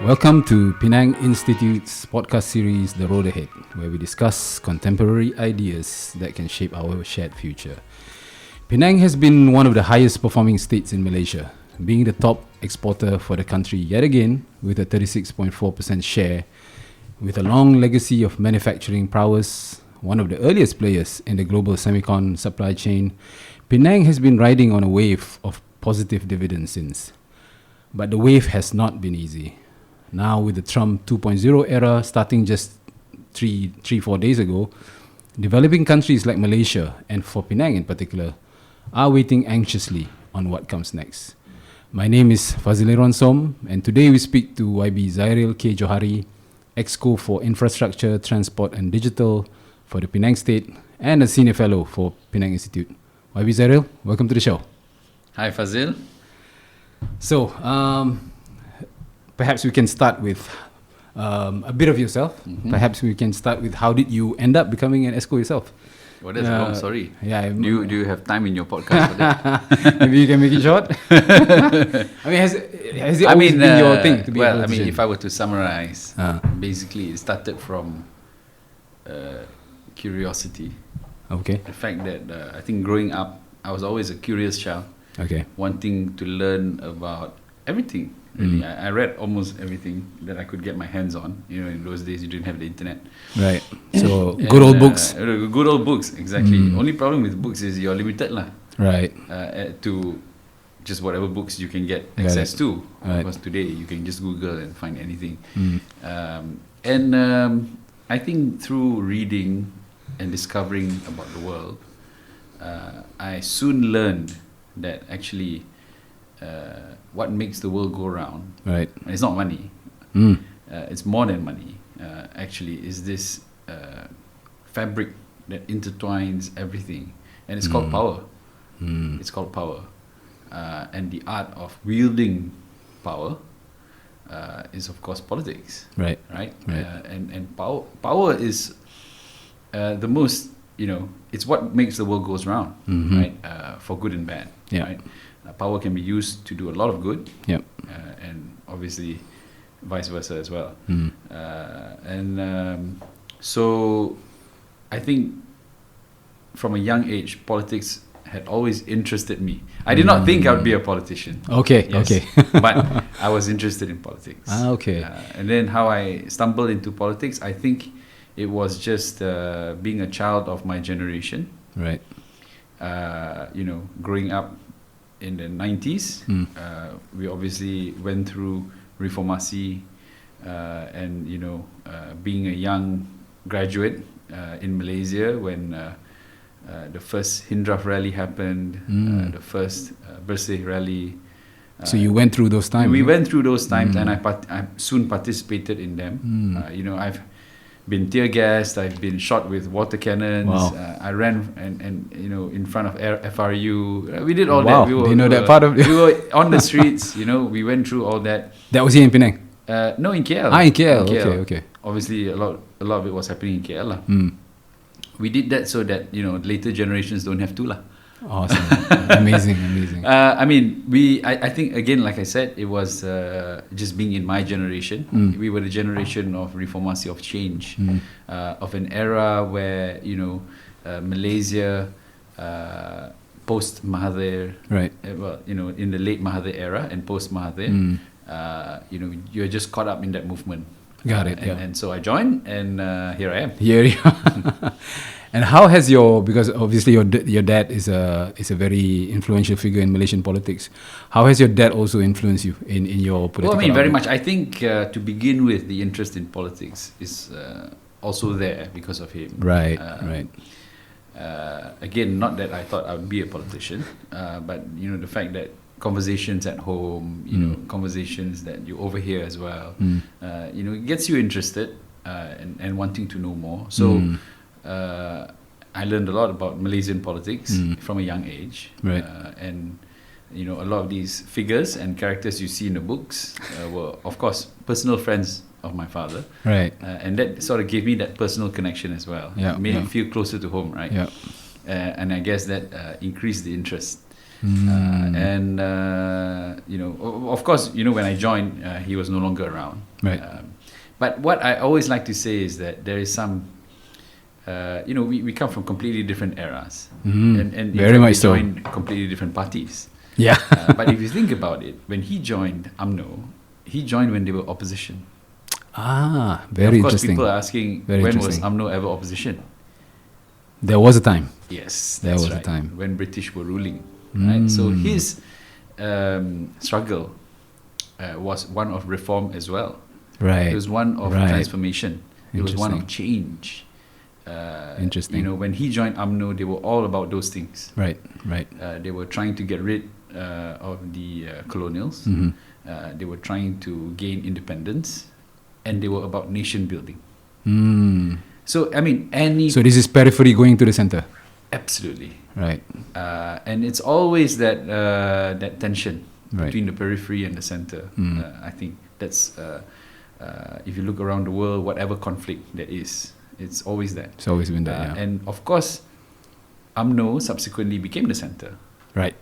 Welcome to Penang Institute's podcast series, The Road Ahead, where we discuss contemporary ideas that can shape our shared future. Penang has been one of the highest performing states in Malaysia, being the top exporter for the country yet again with a 36.4% share. With a long legacy of manufacturing prowess, one of the earliest players in the global semicon supply chain, Penang has been riding on a wave of positive dividends since. But the wave has not been easy. Now with the Trump 2.0 era starting just 4 days ago, developing countries like Malaysia, and for Penang in particular, are waiting anxiously on what comes next. My name is Fazil Ronsom, and today we speak to YB Zairil Khir Johari, EXCO for Infrastructure, Transport and Digital for the Penang State, and a Senior Fellow for Penang Institute. YB Zairil, welcome to the show. Hi Fazil. So, perhaps we can start with a bit of yourself. Mm-hmm. Perhaps we can start with how did you end up becoming an EXCO yourself? Well, that's a long story. Yeah. Do you have time in your podcast for that? Maybe you can make it short. I mean, has it always been your thing to be a politician? I mean, if I were to summarize, basically it started from curiosity. Okay. The fact that I think growing up, I was always a curious child. Okay. Wanting to learn about everything. Really, I read almost everything that I could get my hands on. You know, in those days you didn't have the internet. Right. So good old books. Good old books, exactly. Only problem with books is you're limited lah. Right. To just whatever books you can get access to. Right. Because today you can just Google and find anything. I think through reading and discovering about the world, I soon learned that actually what makes the world go round, right? It's not money. It's more than money. Actually, is this fabric that intertwines everything, and it's called power. It's called power, and the art of wielding power is, of course, politics. Right. And power is the most. You know, it's what makes the world goes round, right? For good and bad. Yeah. Right? Power can be used to do a lot of good, yep. And obviously vice versa as well. So I think from a young age, politics had always interested me. I did not think I would be a politician. Okay, yes, okay. But I was interested in politics. Okay. And then how I stumbled into politics, I think it was just being a child of my generation. Right. You know, growing up in the 90s, we obviously went through Reformasi, and you know, being a young graduate in Malaysia when the first Hindraf rally happened, the first Bersih rally. So you went through those times? We went through those times, and I soon participated in them. You know, I've been tear gassed, I've been shot with water cannons. Wow. I ran and you know, in front of FRU. We did all that. We were on the streets. You know, we went through all that. That was here in Penang. No, in KL. In KL. Okay. Obviously, a lot of it was happening in KL lah. We did that so that, you know, later generations don't have to lah. Awesome. Amazing. I mean, I think, again, like I said, it was just being in my generation. We were the generation of reformasi, of change, of an era where, you know, Malaysia, post Mahathir, right? Well, you know, in the late Mahathir era and post Mahathir, you know, you're just caught up in that movement. Got it. And so I joined, and here I am. Here you are. And how has because obviously your dad is a very influential figure in Malaysian politics. How has your dad also influenced you in your political? Well, I mean, very much. I think to begin with, the interest in politics is also there because of him. Right. Again, not that I thought I would be a politician, but you know, the fact that conversations at home, you know, conversations that you overhear as well, you know, it gets you interested and wanting to know more. So. I learned a lot about Malaysian politics from a young age, right. And you know, a lot of these figures and characters you see in the books were, of course, personal friends of my father, right? And that sort of gave me that personal connection as well. Yeah, made it feel closer to home, right? Yeah. And I guess that increased the interest. You know, of course, you know, when I joined, he was no longer around. Right. But what I always like to say is that there is some, we come from completely different eras, and in Very fact, much we so. joined completely different parties. Yeah. But if you think about it, when he joined UMNO, he joined when they were opposition. Very of course, interesting. people are asking, Very when was interesting. UMNO ever opposition? There was a time. Yes, There that's was a right. time. When British were ruling, right? So his struggle was one of reform as well. Right. It was one of Right. transformation. It was one of Interesting. change. Interesting. When he joined UMNO, they were all about those things. Right. Right. They were trying to get rid of the colonials. They were trying to gain independence, and they were about nation building. So I mean, So this is periphery going to the center. absolutely, Right. and it's always that that tension Right. between the periphery and the center. I think that's if you look around the world, whatever conflict there is, it's always that. It's always been that. Yeah. And of course, UMNO subsequently became the center. Right.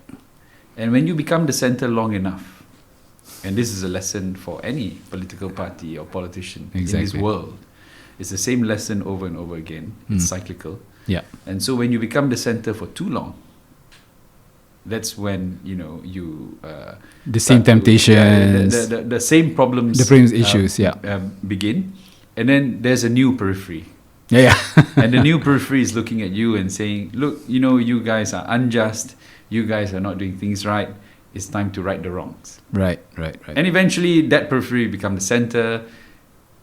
And when you become the center long enough, and this is a lesson for any political party or politician in this Exactly. world, it's the same lesson over and over again. It's cyclical. Yeah. And so when you become the center for too long, that's when you The same start to- temptations. the same problems, The same issues, yeah. begin, and then there's a new periphery. Yeah. And the new periphery is looking at you and saying, look, you guys are unjust, you guys are not doing things right, it's time to right the wrongs. Right. Right. Right. And eventually that periphery become the center,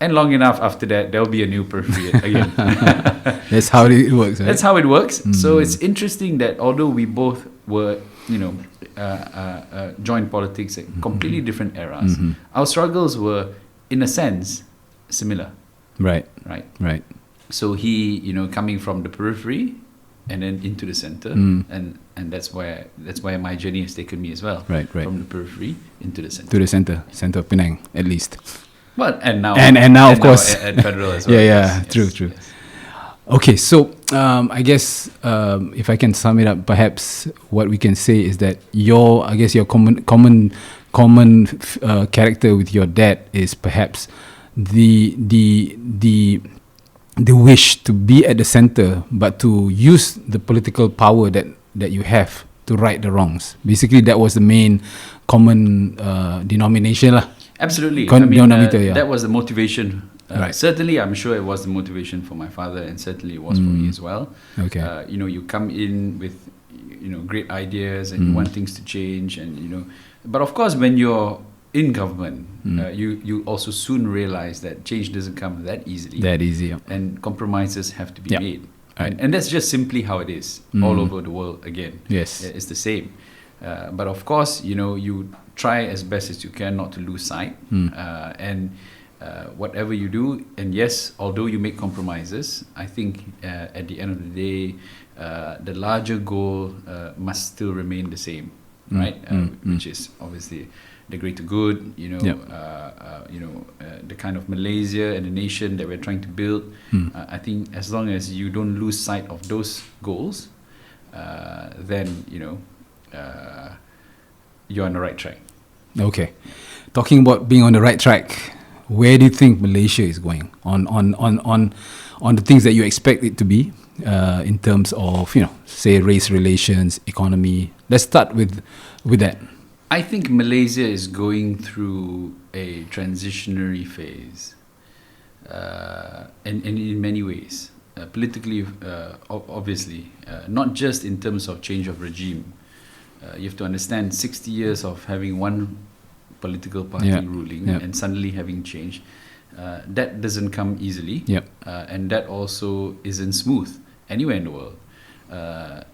and long enough after that there'll be a new periphery again. That's how it works. Right? That's how it works. So it's interesting that although we both were joined politics at completely different eras, our struggles were in a sense similar, Right. right? Right. So he, coming from the periphery and then into the center, and that's where my journey has taken me as well. Right. Right. From the periphery into the center. To the center of Penang, at least. Well, and now And now, of course. at federal as well. Yeah. Yes, True. yes, True. yes. Okay, so I guess if I can sum it up, perhaps what we can say is that your common character with your dad is perhaps the wish to be at the center, but to use the political power that you have to right the wrongs. Basically, that was the main common denomination, lah. Absolutely. Denominator, yeah. That was the motivation. Right. Certainly, I'm sure it was the motivation for my father, and certainly it was for me as well. Okay. You come in with, great ideas, and you want things to change, and But of course, when you're in government, you also soon realize that change doesn't come that easily. That easy. Yeah. And compromises have to be Yeah. made. Right. And that's just simply how it is all over the world again. Yes. It's the same. But of course, you try as best as you can not to lose sight. And whatever you do, and yes, although you make compromises, I think at the end of the day, the larger goal must still remain the same, right? Which is obviously the greater good, the kind of Malaysia and the nation that we're trying to build. I think as long as you don't lose sight of those goals, then you're on the right track. Okay. Talking about being on the right track, where do you think Malaysia is going on the things that you expect it to be in terms of say race relations, economy? Let's start with that. I think Malaysia is going through a transitionary phase, and in many ways, politically, obviously, not just in terms of change of regime. You have to understand 60 years of having one political party ruling and suddenly having change. That doesn't come easily, and that also isn't smooth anywhere in the world.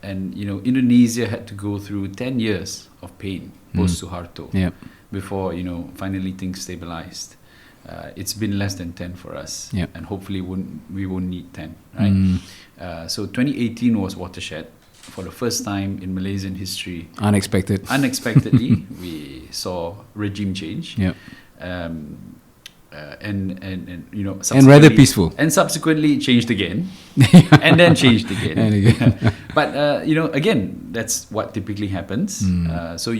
And Indonesia had to go through 10 years of pain post Suharto before finally things stabilized. It's been less than 10 for us, and hopefully we won't need 10, right? So 2018 was watershed. For the first time in Malaysian history, unexpectedly, we saw regime change. And rather peaceful. And subsequently changed again, and then changed again. But again, that's what typically happens. So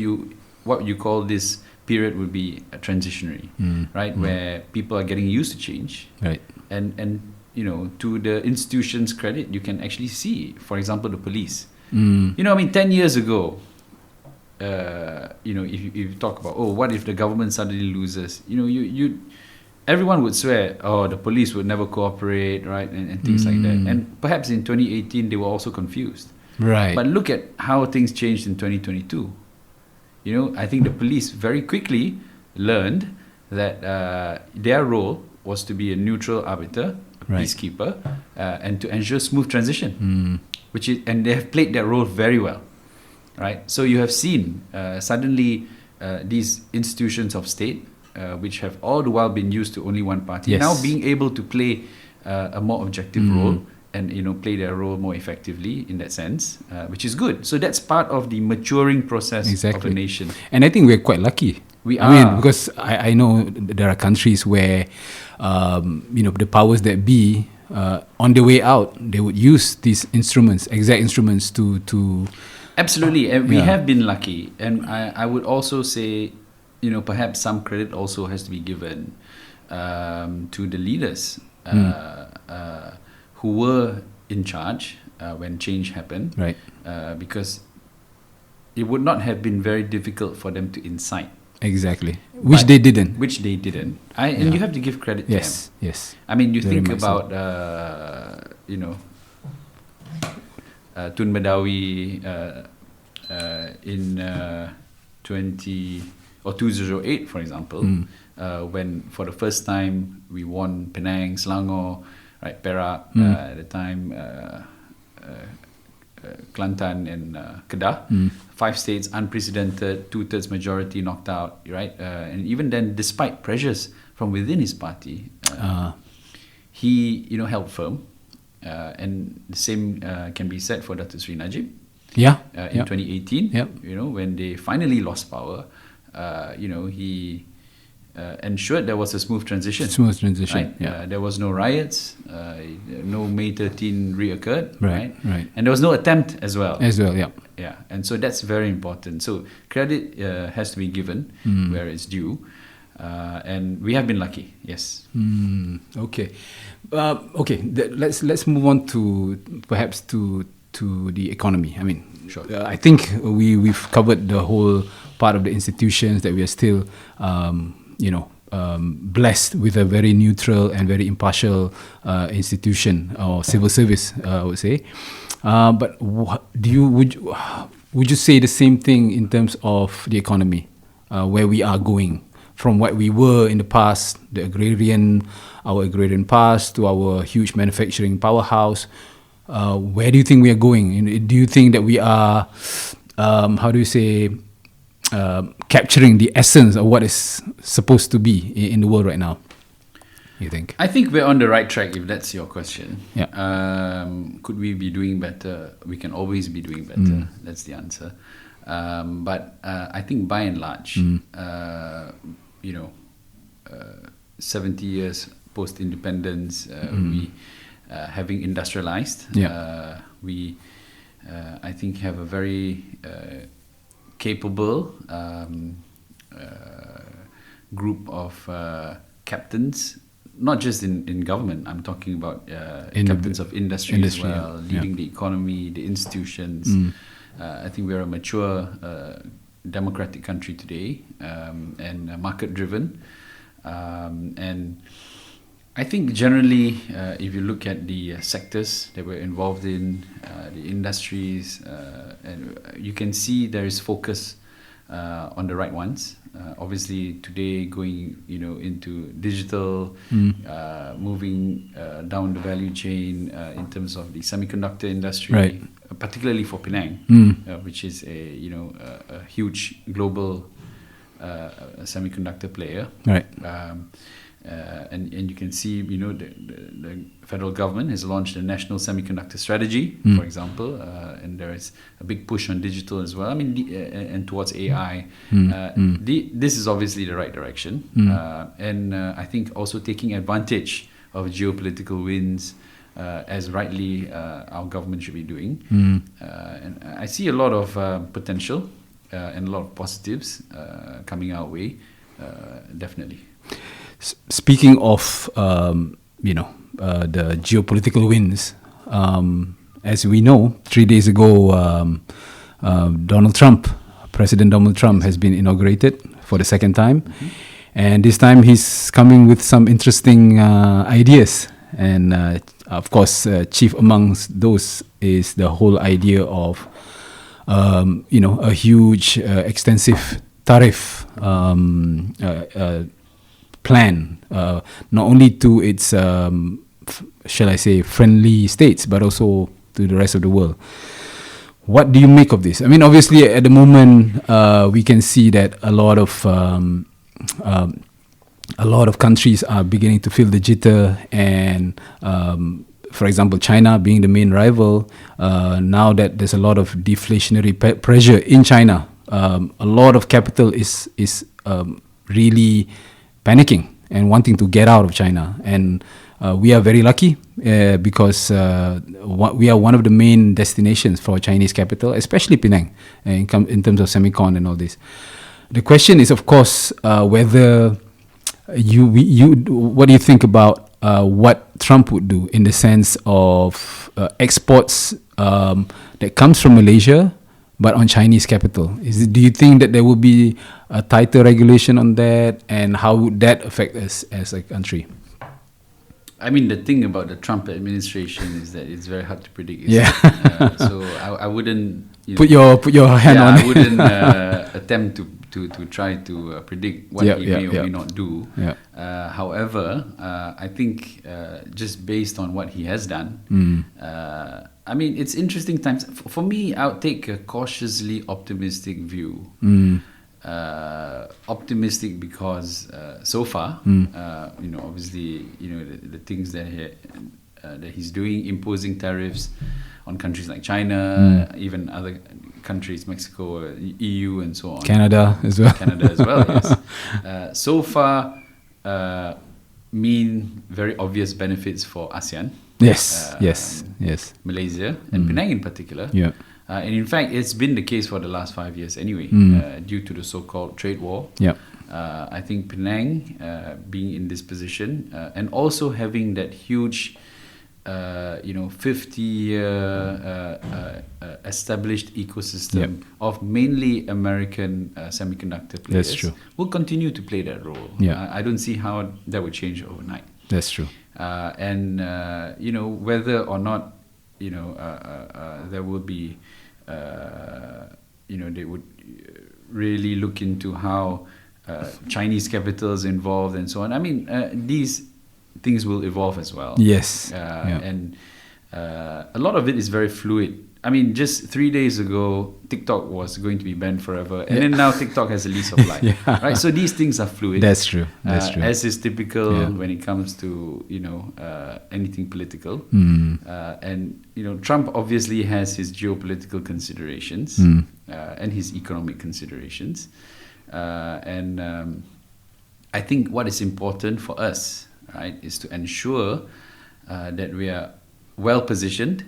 what you call this period would be a transitionary, right? Where people are getting used to change, Right. and to the institution's credit, you can actually see, for example, the police. 10 years ago, if you talk about, what if the government suddenly loses? Everyone would swear, the police would never cooperate, right, and things like that. And perhaps in 2018 they were also confused. Right. But look at how things changed in 2022. I think the police very quickly learned that their role was to be a neutral arbiter, a Right. peacekeeper, and to ensure smooth transition. And they have played that role very well, right? So you have seen suddenly these institutions of state, which have all the while been used to only one party, Yes. now being able to play a more objective role and play their role more effectively in that sense, which is good. So that's part of the maturing process of a nation. And I think we're quite lucky. We I mean, are. because I know there are countries where, the powers that be, on the way out, they would use these exact instruments to Absolutely, and we Yeah. have been lucky. And I would also say, perhaps some credit also has to be given to the leaders who were in charge when change happened. Right. Because it would not have been very difficult for them to incite. Exactly. Which they didn't. Which they didn't. And you have to give credit to them. Yes. I mean, you Very think much so. about, Tun Badawi in 2008, for example, when for the first time we won Penang, Selangor, right, Perak, at the time, Kelantan and Kedah, 5 states, unprecedented, 2/3 majority knocked out, right? And even then, despite pressures from within his party, he held firm. And the same can be said for Datuk Sri Najib. In 2018, when they finally lost power, he ensured there was a smooth transition. Right? There was no riots, no May 13 reoccurred, right? And there was no attempt as well. Yeah, and so that's very important. So credit has to be given where it's due. And we have been lucky, yes. Okay. Let's move on to perhaps to the economy. I mean, Sure. I think we've covered the whole part of the institutions that we are still, blessed with a very neutral and very impartial institution or civil service, I would say. But would you say the same thing in terms of the economy, where we are going? From what we were in the past, our agrarian past, to our huge manufacturing powerhouse, where do you think we are going? Do you think that we are, capturing the essence of what is supposed to be in the world right now? You think? I think we're on the right track, if that's your question. Yeah. Could we be doing better? We can always be doing better. That's the answer. But I think by and large, 70 years post-independence, we having industrialized, we I think have a very capable group of captains, not just in government. I'm talking about captains of industry as well, leading the economy, the institutions. I think we are a mature democratic country today, and market-driven. And I think generally, if you look at the sectors that we're involved in, the industries, and you can see there is focus on the right ones. Obviously, today going into digital, moving down the value chain in terms of the semiconductor industry, particularly for Penang, which is a huge global semiconductor player. And you can see, the federal government has launched a national semiconductor strategy, for example, and there is a big push on digital as well. I mean, and towards AI. This is obviously the right direction, and I think also taking advantage of geopolitical winds, as rightly our government should be doing. And I see a lot of potential and a lot of positives coming our way, definitely. Speaking of, the geopolitical winds, as we know, 3 days ago, President Donald Trump has been inaugurated for the second time. Mm-hmm. And this time he's coming with some interesting ideas. And of course, chief amongst those is the whole idea of, a huge, extensive tariff plan, not only to its, shall I say, friendly states, but also to the rest of the world. What do you make of this? I mean, obviously, at the moment, we can see that a lot of countries are beginning to feel the jitter, and for example, China being the main rival, now that there's a lot of deflationary pressure in China, a lot of capital is really panicking and wanting to get out of China. And we are very lucky because we are one of the main destinations for Chinese capital, especially Penang, in terms of semicon and all this. The question is, of course, whether what do you think about what Trump would do in the sense of exports that comes from Malaysia, but on Chinese capital? Do you think that there will be a tighter regulation on that, and how would that affect us as a country? I mean, the thing about the Trump administration is that it's very hard to predict. Yeah. So I wouldn't put your hand on it. I wouldn't attempt to try to predict what he may or may not do. Yeah. However, I think just based on what he has done, I mean, it's interesting times. For me, I would take a cautiously optimistic view. Optimistic because so far, obviously, the things that he's doing, imposing tariffs on countries like China, even other countries, Mexico, EU, and so on. Canada as well. Yes. So far, mean very obvious benefits for ASEAN. Yes. Malaysia and Penang in particular. Yeah. And in fact, it's been the case for the last 5 years anyway, due to the so-called trade war. Yeah. I think Penang being in this position and also having that huge, 50-year established ecosystem of mainly American semiconductor players. That's true. Will continue to play that role. Yeah. I don't see how that would change overnight. That's true. And whether or not there will be, they would really look into how Chinese capital is involved and so on. I mean, these things will evolve as well. Yes. And a lot of it is very fluid. I mean, just 3 days ago, TikTok was going to be banned forever, and then now TikTok has a lease of life, right? So these things are fluid. That's true. As is typical when it comes to anything political. And Trump obviously has his geopolitical considerations and his economic considerations, and I think what is important for us, right, is to ensure that we are well positioned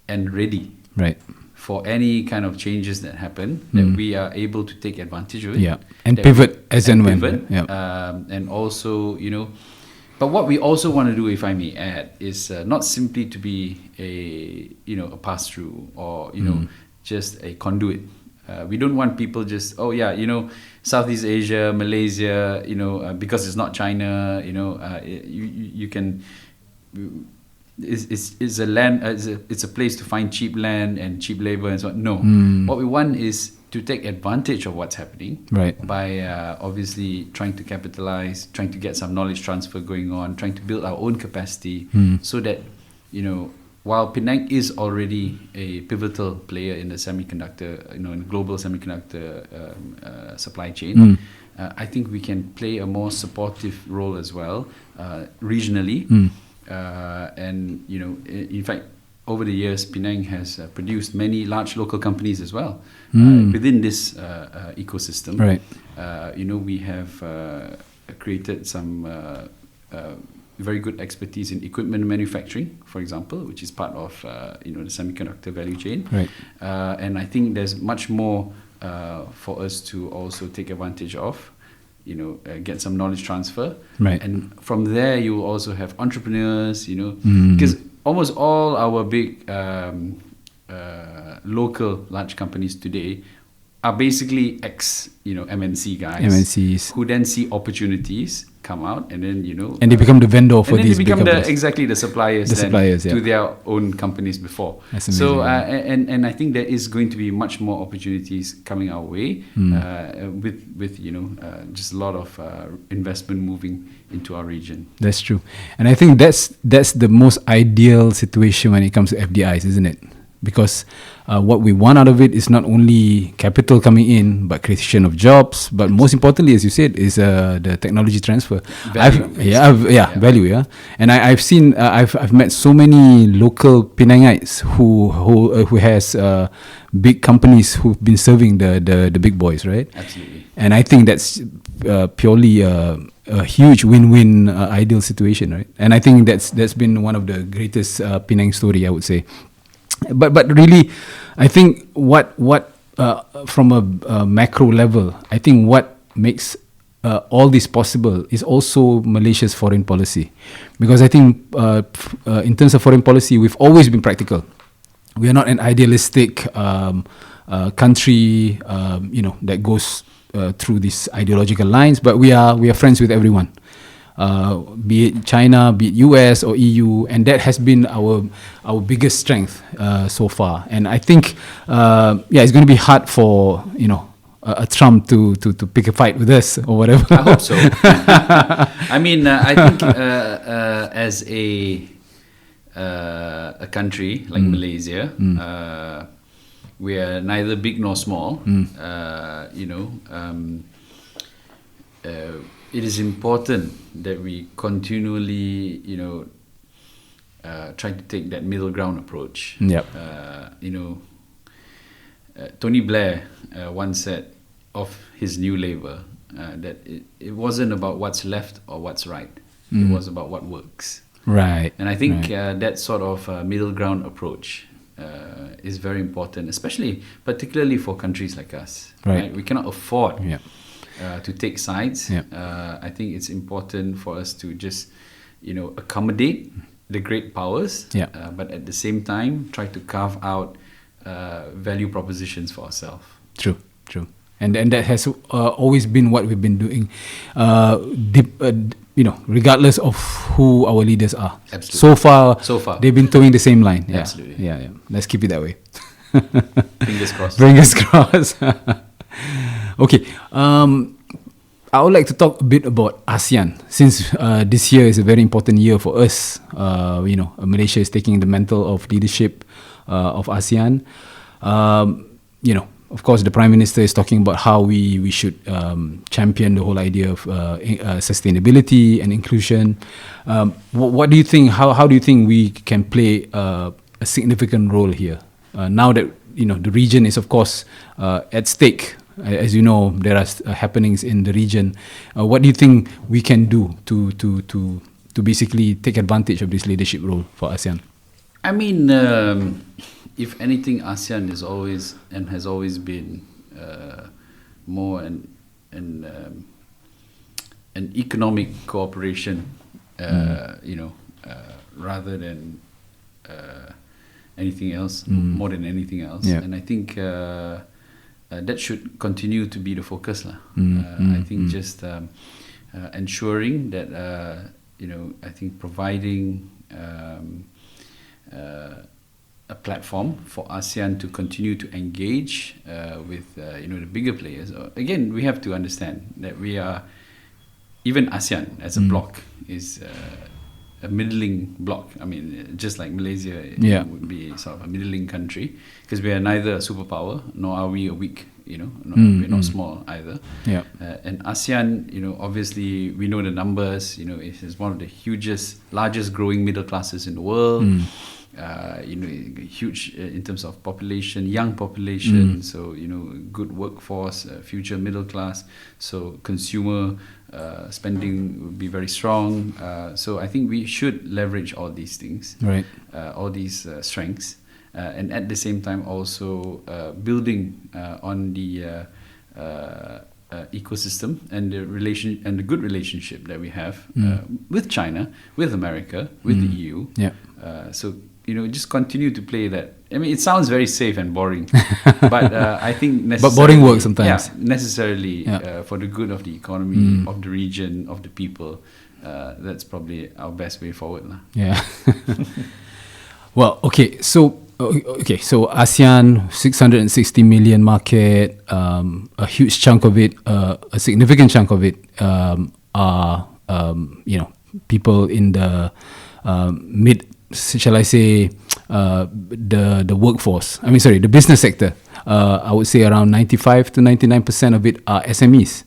and ready, right, for any kind of changes that happen, that we are able to take advantage of it. Yeah, and pivot as and when. And also, but what we also want to do, if I may add, is not simply to be a pass-through or just a conduit. We don't want people just Southeast Asia, Malaysia, because it's not China, you can. It's a land. It's a place to find cheap land and cheap labor and so on. No, what we want is to take advantage of what's happening, right, by obviously trying to capitalize, trying to get some knowledge transfer going on, trying to build our own capacity, so that while Penang is already a pivotal player in the semiconductor, in the global semiconductor supply chain, I think we can play a more supportive role as well, regionally. And in fact, over the years, Penang has produced many large local companies as well within this ecosystem. Right. We have created some very good expertise in equipment manufacturing, for example, which is part of the semiconductor value chain. Right. And I think there's much more for us to also take advantage of, get some knowledge transfer. Right. And from there, you will also have entrepreneurs, Mm. because almost all our big local large companies today are basically MNC guys, MNCs. who then see opportunities come out, and then And they become the vendor for and then these they big become companies. the suppliers, The then suppliers, yeah. to their own companies before. That's So amazing. and I think there is going to be much more opportunities coming our way, with just a lot of investment moving into our region. That's true. And I think that's the most ideal situation when it comes to FDIs, isn't it? Because what we want out of it is not only capital coming in, but creation of jobs. But most importantly, as you said, is the technology transfer. Value, Value. Yeah, and I've seen, I've met so many local Penangites who has big companies who've been serving the big boys, right? Absolutely. And I think that's purely a huge win-win ideal situation, right? And I think that's been one of the greatest Penang story, I would say. But really, I think what from a macro level, I think what makes all this possible is also Malaysia's foreign policy, because I think in terms of foreign policy, we've always been practical. We are not an idealistic country, that goes through these ideological lines, but we are friends with everyone. Be it China, be it US or EU, and that has been our biggest strength so far. And I think, it's going to be hard for a Trump to pick a fight with us or whatever. I hope so. I mean, I think as a country like Malaysia, we are neither big nor small. It is important that we continually, try to take that middle ground approach. Yep. Tony Blair once said of his new Labour that it wasn't about what's left or what's right. It was about what works. Right. And I think that sort of middle ground approach is very important, particularly for countries like us. Right. We cannot afford Yeah. to take sides. Yeah. I think it's important for us to just, accommodate the great powers, Yeah. but at the same time try to carve out value propositions for ourselves. True. And that has always been what we've been doing, regardless of who our leaders are. Absolutely. So far, they've been towing the same line. Yeah. Absolutely. Yeah. Let's keep it that way. Fingers crossed. Fingers crossed. Okay. I would like to talk a bit about ASEAN, since this year is a very important year for us. Malaysia is taking the mantle of leadership of ASEAN. Of course, the Prime Minister is talking about how we should champion the whole idea of sustainability and inclusion. What do you think? How do you think we can play a significant role here? Now that the region is, of course, at stake. As you know, there are happenings in the region. What do you think we can do to basically take advantage of this leadership role for ASEAN? I mean, if anything, ASEAN is always and has always been more an economic cooperation, rather than anything else, more than anything else. Yeah. And I think that should continue to be the focus. I think just ensuring that, I think providing a platform for ASEAN to continue to engage with the bigger players. Again, we have to understand that we are, even ASEAN as a bloc is a middling bloc. I mean, just like Malaysia would be sort of a middling country, because we are neither a superpower nor are we a weak. We're not small either. Yeah. And ASEAN, obviously we know the numbers. It is one of the largest growing middle classes in the world. Huge in terms of population, young population. So good workforce, future middle class. So consumer spending will be very strong. So I think we should leverage all these things, Right. all these strengths, and at the same time also building on the ecosystem and the good relationship that we have with China, with America, with the EU. Yeah. So just continue to play that. I mean, it sounds very safe and boring, but I think But boring work sometimes. Yeah, necessarily for the good of the economy, of the region, of the people. That's probably our best way forward, lah. Yeah. Well, okay. So ASEAN 660 million market. A huge chunk of it, a significant chunk of it, are people in the mid. Shall I say the workforce? I mean, sorry, the business sector. I would say around 95 to 99% of it are SMEs.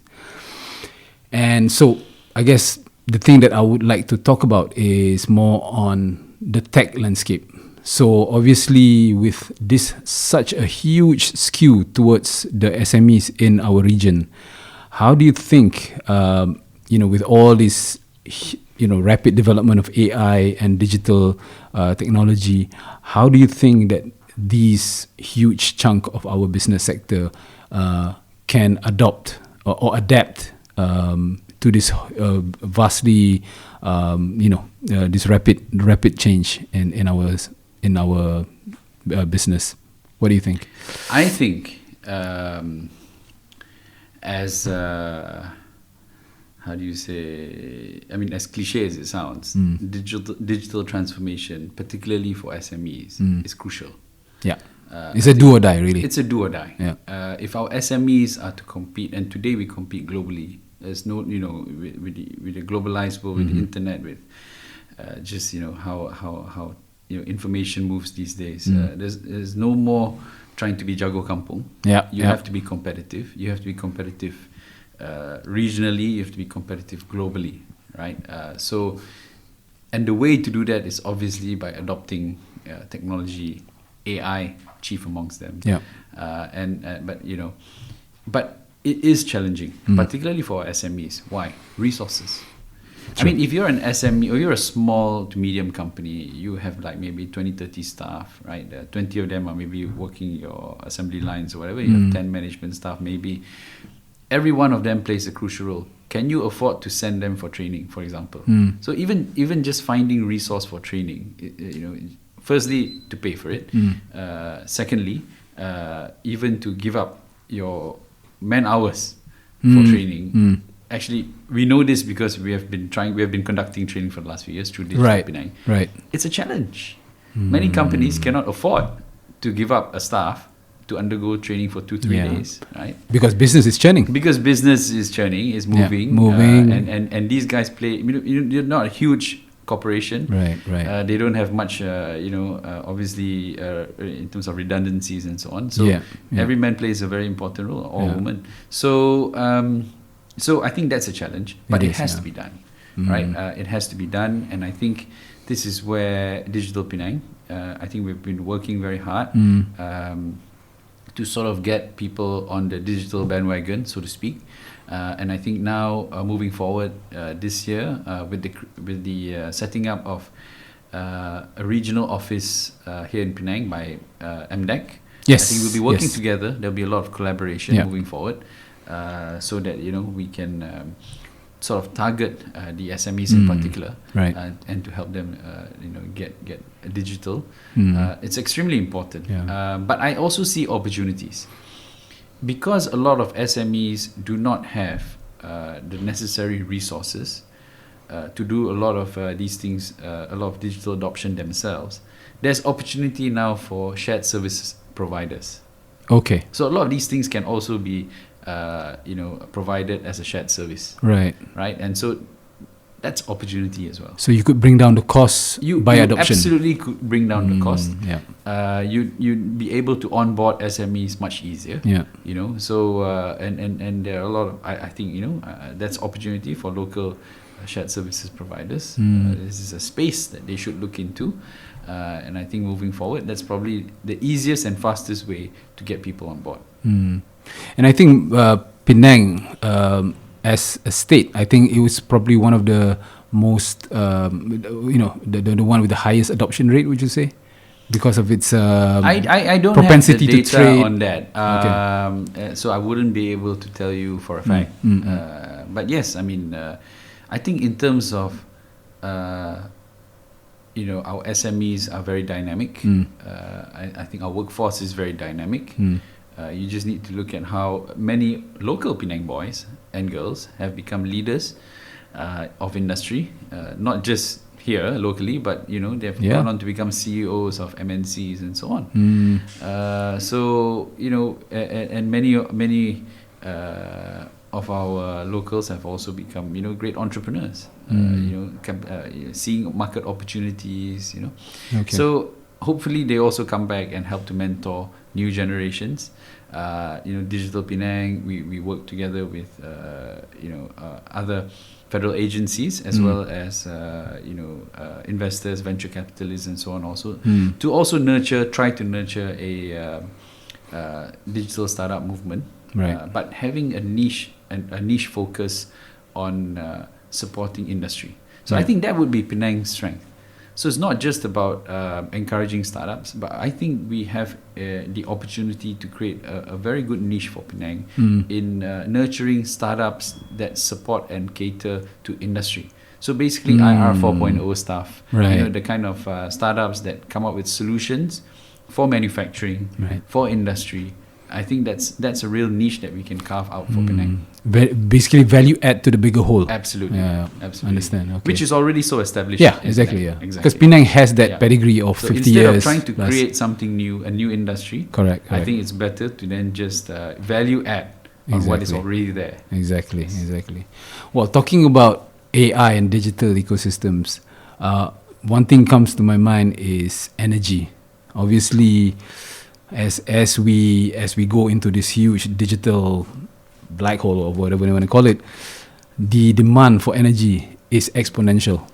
And so, I guess the thing that I would like to talk about is more on the tech landscape. So obviously, with this such a huge skew towards the SMEs in our region, how do you think, with all this, rapid development of AI and digital technology, how do you think that these huge chunk of our business sector can adopt or adapt to this vastly, this rapid change in our business? What do you think? I think as how do you say? I mean, as cliche as it sounds, digital transformation, particularly for SMEs, is crucial. Yeah, it's a do or die, really. It's a do or die. Yeah. If our SMEs are to compete, and today we compete globally, there's no, with the globalized world, with the internet, with just how information moves these days. There's no more trying to be jago kampung. You have to be competitive. You have to be competitive regionally. You have to be competitive globally, right? And the way to do that is obviously by adopting technology, AI chief amongst them. Yeah. But it is challenging, particularly for SMEs. Why? Resources. Sure. I mean, if you're an SME or you're a small to medium company, you have like maybe 20, 30 staff, right? 20 of them are maybe working your assembly lines or whatever. You have 10 management staff, maybe. Every one of them plays a crucial role. Can you afford to send them for training, for example? So even just finding resource for training, firstly, to pay for it. Secondly, even to give up your man hours for training. Actually, we know this because we have been conducting training for the last few years through Digital Penang. Right. It's a challenge. Many companies cannot afford to give up a staff to undergo training for 2-3 days, right? Because business is churning. Because business is churning, is moving. And these guys play, you're not a huge corporation. Right. They don't have much, obviously, in terms of redundancies and so on. So every man plays a very important role, or woman. So I think that's a challenge, but it has to be done, right? It has to be done, and I think this is where Digital Penang, I think we've been working very hard to sort of get people on the digital bandwagon, so to speak. And I think now, moving forward this year, with the setting up of a regional office here in Penang by MDEC, I think we'll be working together. There'll be a lot of collaboration moving forward. So that we can sort of target the SMEs in particular, and to help them get digital. It's extremely important. But I also see opportunities because a lot of SMEs do not have the necessary resources to do a lot of these things, a lot of digital adoption themselves. There's opportunity now for shared services providers. Okay. So a lot of these things can also be provided as a shared service. Right. And so that's opportunity as well. So you could bring down the cost by adoption. You absolutely could bring down the cost. You'd be able to onboard SMEs much easier. So and there are a lot of I think that's opportunity for local shared services providers. This is a space that they should look into. And I think moving forward, that's probably the easiest and fastest way to get people on board. And I think Penang, as a state, I think it was probably one of the most, the one with the highest adoption rate, would you say? because of its I don't propensity have the to data trade on that. So I wouldn't be able to tell you for a fact. But yes, I mean, I think in terms of our SMEs are very dynamic. I think our workforce is very dynamic. You just need to look at how many local Penang boys and girls have become leaders of industry, not just here locally, but they've gone on to become CEOs of MNCs and so on. So and many of our locals have also become great entrepreneurs. Seeing market opportunities. Okay. So hopefully they also come back and help to mentor new generations. Digital Penang, we work together with other federal agencies as well as investors, venture capitalists, and so on. Also to also try to nurture a digital startup movement, right. but having a niche focus on supporting industry. So I think that would be Penang's strength. So it's not just about encouraging startups, but I think we have the opportunity to create a very good niche for Penang in nurturing startups that support and cater to industry. So basically IR 4.0 stuff, right. The kind of startups that come up with solutions for manufacturing, right. for industry. I think that's a real niche that we can carve out for Penang. Basically value add to the bigger whole. Absolutely. Yeah, absolutely. Understand. Okay. Which is already so established. Yeah, exactly. Penang. Yeah, exactly. because Penang has that pedigree of so 50 instead years. Instead of trying to plus. create something new, a new industry, correct. I think it's better to then just value add on what is already there. Exactly. Well, talking about AI and digital ecosystems, one thing comes to my mind is energy. Obviously, as we go into this huge digital black hole or whatever you want to call it, the demand for energy is exponential.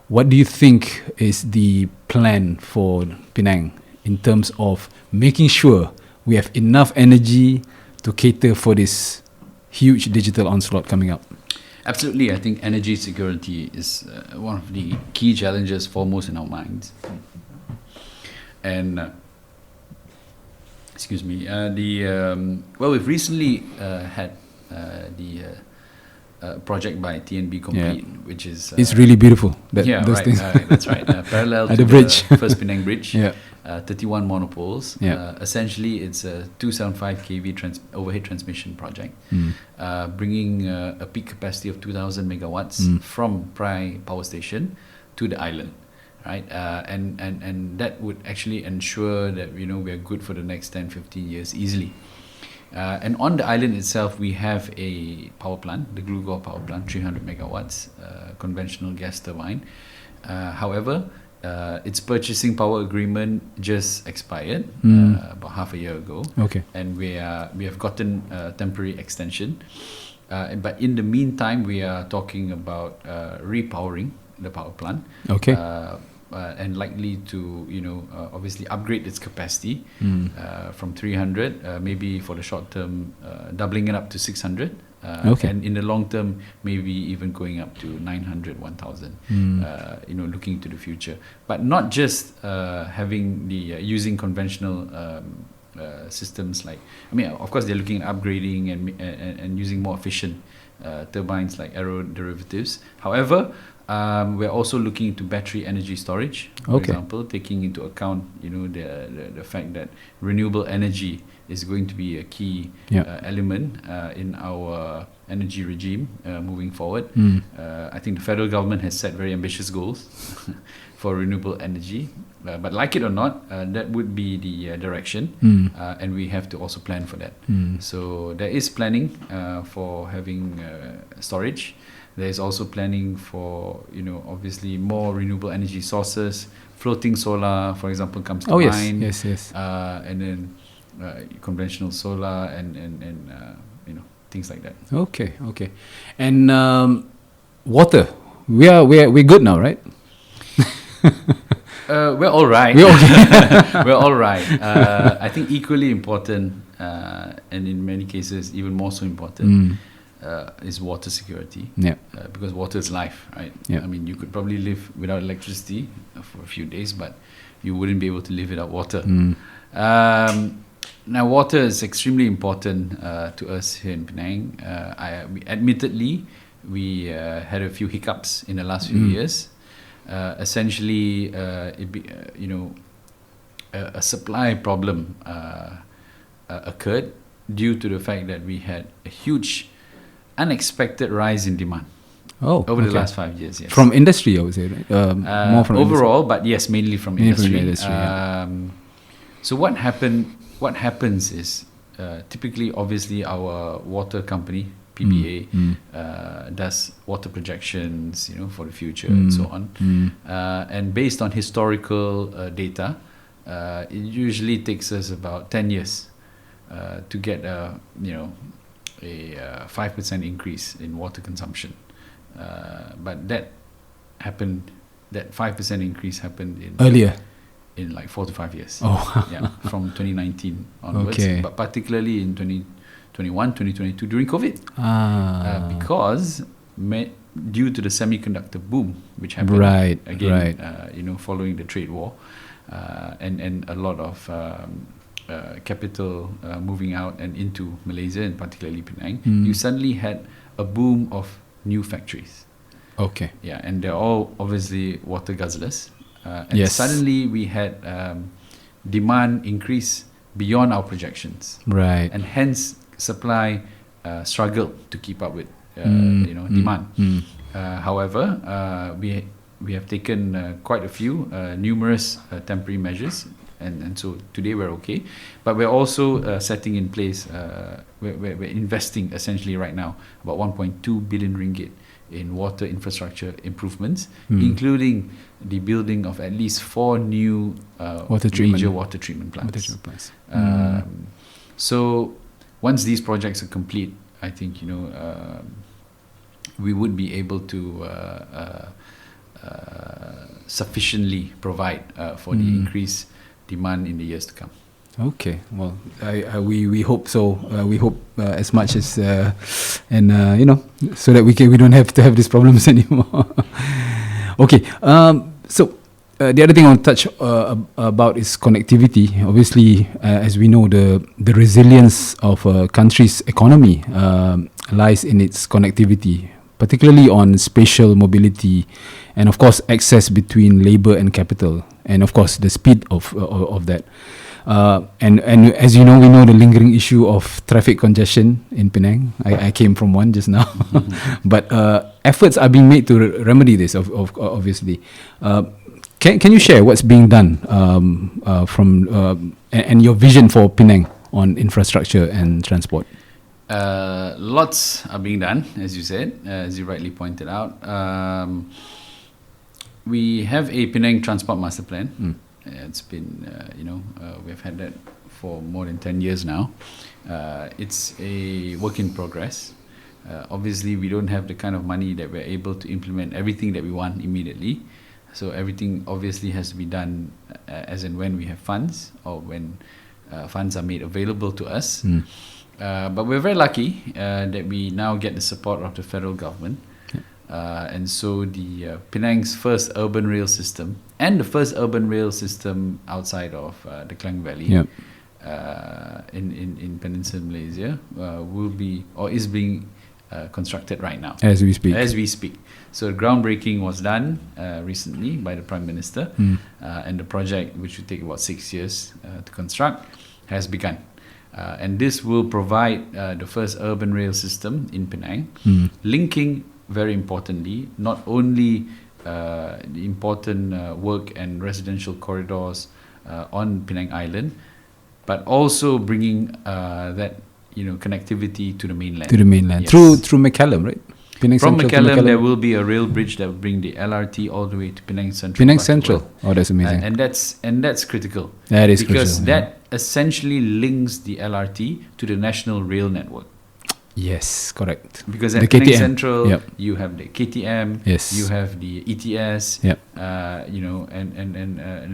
What do you think is the plan for Penang in terms of making sure we have enough energy to cater for this huge digital onslaught coming up? Absolutely. I think energy security is one of the key challenges foremost in our minds. And excuse me. We've recently had the project by TNB complete, which is it's really beautiful. Those things. That's right. Parallel to the bridge, first Penang Bridge. 31 monopoles. Essentially, it's a 275 kV overhead transmission project, bringing a peak capacity of 2,000 megawatts from Prai Power Station to the island. Right, and that would actually ensure that we are good for the next 10, 15 years easily. And on the island itself, we have a power plant, the Glugor power plant, 300 megawatts, conventional gas turbine. However, its purchasing power agreement just expired about half a year ago. Okay, and we have gotten a temporary extension. But in the meantime, we are talking about repowering the power plant. Okay. And likely to obviously upgrade its capacity from 300, maybe for the short term, doubling it up to 600. And in the long term, maybe even going up to 900, 1,000. Looking to the future, but not just having the using conventional systems of course they're looking at upgrading and using more efficient turbines like aeroderivatives. However, we're also looking into battery energy storage, for example, taking into account the fact that renewable energy is going to be a key element in our energy regime moving forward. I think the federal government has set very ambitious goals for renewable energy, but like it or not, that would be the direction, and we have to also plan for that. So there is planning for having storage. There is also planning for obviously more renewable energy sources. Floating solar, for example, comes to mind. Yes. And then conventional solar and things like that. Okay. And water, we're good now, right? We're all right. We're okay. We're all right. I think equally important, and in many cases even more so important, is water security. Because water is life, right? I mean, you could probably live without electricity for a few days, but you wouldn't be able to live without water. Now, water is extremely important to us here in Penang. Admittedly, we had a few hiccups in the last few years. Essentially, a supply problem occurred due to the fact that we had a huge, unexpected rise in demand over the last 5 years. Yes. From industry, I would say, right? More from overall, but yes, mainly from industry. Yeah. So what happens is typically, obviously, our water company PBA does water projections, for the future and so on. And based on historical data, it usually takes us about 10 years to get a 5% increase in water consumption. But that 5% increase happened in like 4 to 5 years. From 2019 onwards. Okay. But particularly in 2021, 2022 during COVID. Because due to the semiconductor boom, which happened following the trade war, and a lot of capital moving out and into Malaysia, and particularly Penang, you suddenly had a boom of new factories. Okay. Yeah, and they're all obviously water guzzlers. And suddenly we had demand increase beyond our projections. Right. And hence supply struggled to keep up with demand. However, we have taken quite a few numerous temporary measures, and so today we're okay. But we're also setting in place, we're investing essentially right now about 1.2 billion ringgit in water infrastructure improvements, including the building of at least 4 new major water treatment plants. So once these projects are complete, I think we would be able to sufficiently provide for the increased demand in the years to come. Okay, well, we hope so. We hope as much as so that we don't have to have these problems anymore. Okay, so the other thing I want to touch about is connectivity. Obviously, as we know, the resilience of a country's economy lies in its connectivity, particularly on spatial mobility, and of course access between labour and capital, and of course the speed of that. And as you know, we know the lingering issue of traffic congestion in Penang. I came from one just now, but efforts are being made to remedy this. Obviously, can you share what's being done and your vision for Penang on infrastructure and transport? Lots are being done, as you said, as you rightly pointed out. We have a Penang Transport Master Plan. It's been, we've had that for more than 10 years now. It's a work in progress. Obviously, we don't have the kind of money that we're able to implement everything that we want immediately. So everything obviously has to be done as and when we have funds, or when funds are made available to us. But we're very lucky that we now get the support of the federal government. And so the Penang's first urban rail system, and the first urban rail system outside of the Klang Valley, in Peninsular Malaysia, is being constructed right now. As we speak. So groundbreaking was done recently by the Prime Minister, and the project, which will take about 6 years to construct, has begun. And this will provide the first urban rail system in Penang, linking, very importantly, not only the important work and residential corridors on Penang Island, but also bringing that connectivity to the mainland. Yes. through McCallum, right? From McCallum, there will be a rail bridge that will bring the LRT all the way to Penang Central. Penang Central. Oh, that's amazing. And that's critical. That is because critical, that essentially links the LRT to the national rail network. Yes, correct. Because at Penang Central, you have the KTM, you have the ETS, and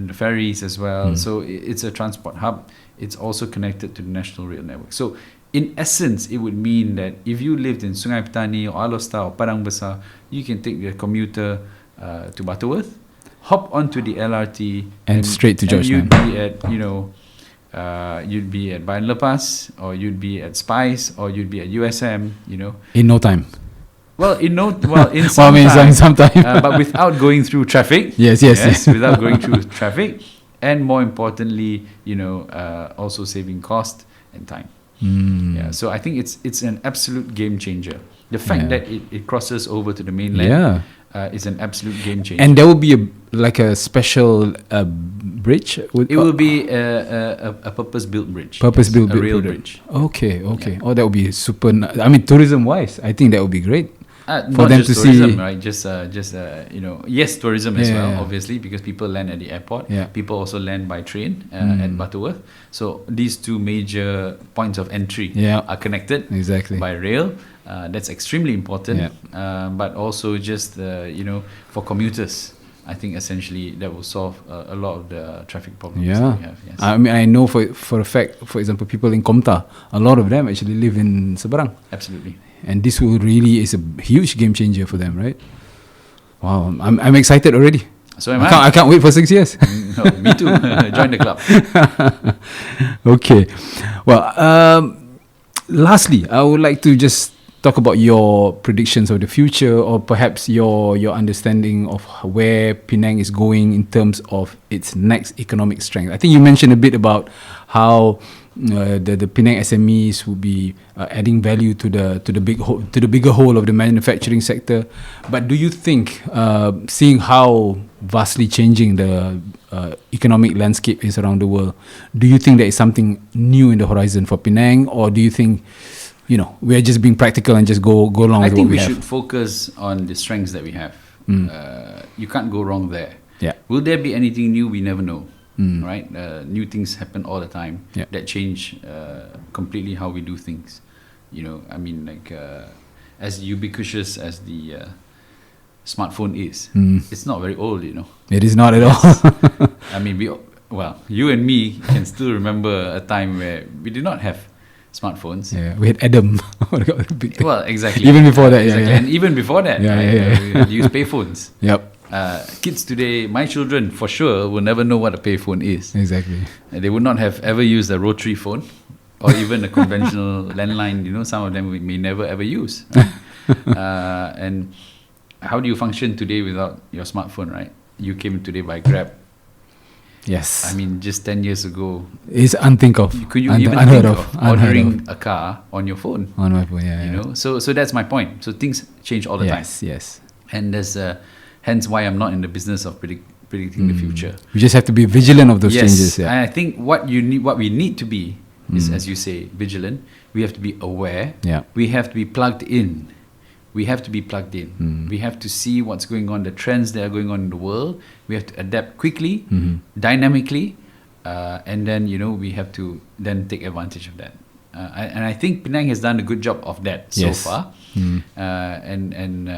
the ferries as well. So it's a transport hub. It's also connected to the national rail network. So in essence, it would mean that if you lived in Sungai Petani or Alor Star or Padang Besar, you can take the commuter to Butterworth, hop onto the LRT And straight to You'd Georgetown. be at, you'd be at Bayan Lepas, or you'd be at Spice, or you'd be at USM, In no time. in Well, some I mean, time, some time. but without going through traffic. Yes. Without going through traffic, and more importantly, also saving cost and time. Yeah, so I think it's an absolute game changer. The fact that it crosses over to the mainland is an absolute game changer. And there will be a special bridge. It will be a purpose-built bridge. Purpose-built a rail bridge. bridge. Okay. Oh, that would be super. I mean, tourism-wise, I think that would be great. For not them just to tourism, see, right? Yes, tourism as well, Yeah. obviously, because people land at the airport. Yeah. People also land by train at Butterworth. So these two major points of entry are connected Exactly. by rail. That's extremely important. Yeah. But also just for commuters, I think essentially that will solve a lot of the traffic problems that we have. Yes. I mean, I know for a fact, for example, people in Komta, a lot of them actually live in Seberang. Absolutely. And this will really is a huge game changer for them, right? Wow, I'm excited already. So am I can't wait for 6 years. No, me too. Join the club. Okay. Well, lastly, I would like to just talk about your predictions of the future, or perhaps your understanding of where Penang is going in terms of its next economic strength. I think you mentioned a bit about how the Penang SMEs will be adding value to the bigger whole of the manufacturing sector. But do you think, seeing how vastly changing the economic landscape is around the world, do you think there is something new in the horizon for Penang, or do you think we are just being practical and just go along I with think what we we have? should focus on the strengths that we have. You can't go wrong there. Yeah. Will there be anything new? We never know. Mm. Right? New things happen all the time that change completely how we do things. I mean, as ubiquitous as the smartphone is, it's not very old. It is not at all. I mean, you and me can still remember a time where we did not have smartphones. Yeah, we had Adam. Well, exactly. Even before that, exactly. yeah. And even before that, we use payphones. Yep. Kids today, my children for sure, will never know what a payphone is. Exactly. They would not have ever used a rotary phone or even a conventional landline. Some of them we may never ever use. Right? And how do you function today without your smartphone, right? You came today by Grab. Yes. I mean, just 10 years ago, It's unthink of. could you even unheard think of. of ordering a car on your phone? On my phone, yeah. You know, so that's my point. So things change all the time, Yes. and there's hence why I'm not in the business of predicting the future. We just have to be vigilant of those changes. And Yeah. I think what we need to be is, as you say, vigilant. We have to be aware. Yeah. We have to be plugged in. We have to be plugged in. We have to see what's going on, the trends that are going on in the world. We have to adapt quickly, dynamically, and then we have to then take advantage of that. And I think Penang has done a good job of that so far. And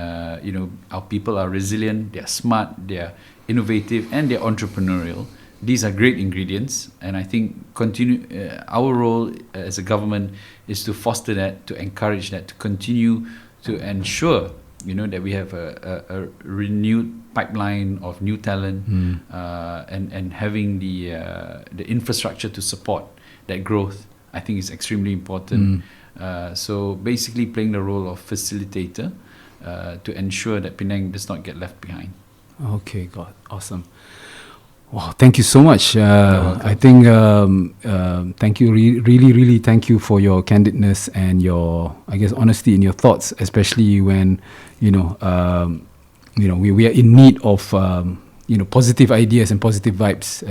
our people are resilient, they're smart, they're innovative, and they're entrepreneurial. These are great ingredients, and I think our role as a government is to foster that, to encourage that, to continue to ensure that we have a renewed pipeline of new talent, and having the infrastructure to support that growth, I think is extremely important. So basically playing the role of facilitator to ensure that Penang does not get left behind. Okay, God, awesome. Wow, thank you so much. I think thank you, really thank you for your candidness and your, I guess, honesty in your thoughts, especially when we are in need of positive ideas and positive vibes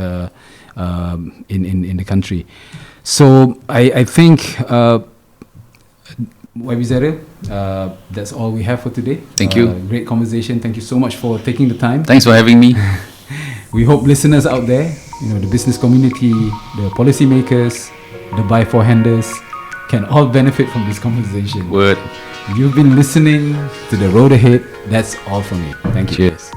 in the country. So I think YB Zairil, that's all we have for today. Thank you. Great conversation. Thank you so much for taking the time. Thanks for having me. We hope listeners out there, the business community, the policymakers, the buy-for-handers, can all benefit from this conversation. Word. You've been listening to The Road Ahead. That's all from me. Thank you. Cheers.